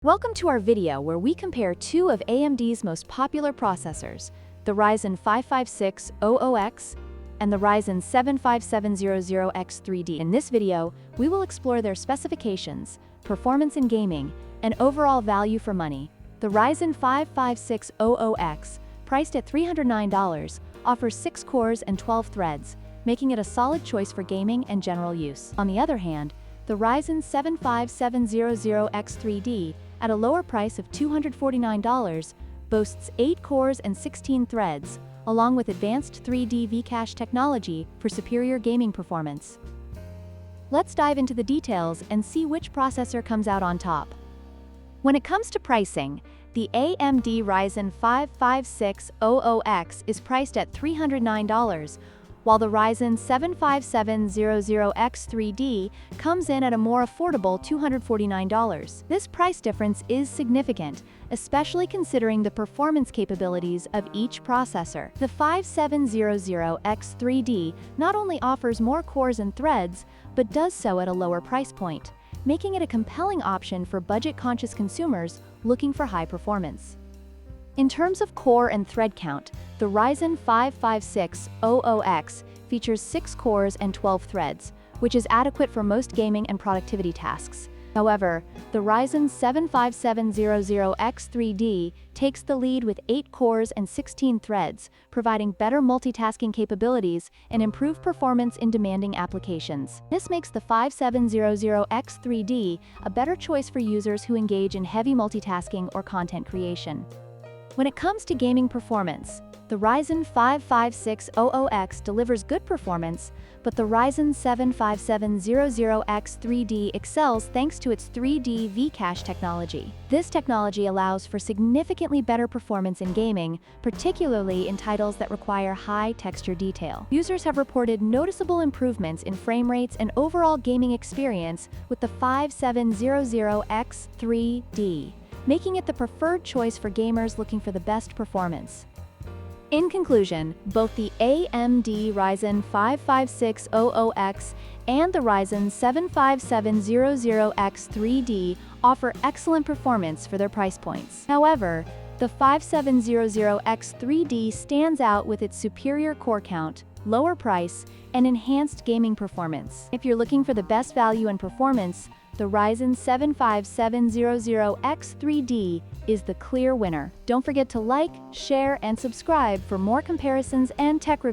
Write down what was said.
Welcome to our video where we compare two of AMD's most popular processors, the Ryzen 55600X and the Ryzen 75700X3D. In this video, we will explore their specifications, performance in gaming, and overall value for money. The Ryzen 55600X, priced at $309, offers 6 cores and 12 threads, making it a solid choice for gaming and general use. On the other hand, the Ryzen 75700X3D, at a lower price of $249, boasts 8 cores and 16 threads, along with advanced 3D V-cache technology for superior gaming performance. Let's dive into the details and see which processor comes out on top. When it comes to pricing, the AMD Ryzen 55600X is priced at $309, while the Ryzen 75700X3D comes in at a more affordable $249. This price difference is significant, especially considering the performance capabilities of each processor. The 5700X3D not only offers more cores and threads, but does so at a lower price point, making it a compelling option for budget-conscious consumers looking for high performance. In terms of core and thread count, the Ryzen 55600X features 6 cores and 12 threads, which is adequate for most gaming and productivity tasks. However, the Ryzen 75700X3D takes the lead with 8 cores and 16 threads, providing better multitasking capabilities and improved performance in demanding applications. This makes the 5700X3D a better choice for users who engage in heavy multitasking or content creation. When it comes to gaming performance, the Ryzen 55600X delivers good performance, but the Ryzen 75700X3D excels thanks to its 3D V-cache technology. This technology allows for significantly better performance in gaming, particularly in titles that require high texture detail. Users have reported noticeable improvements in frame rates and overall gaming experience with the 5700X3D, making it the preferred choice for gamers looking for the best performance. In conclusion, both the AMD Ryzen 55600X and the Ryzen 75700X3D offer excellent performance for their price points. However, the 5700X3D stands out with its superior core count, lower price, and enhanced gaming performance. If you're looking for the best value and performance, the Ryzen 75700X3D is the clear winner. Don't forget to like, share, and subscribe for more comparisons and tech reviews.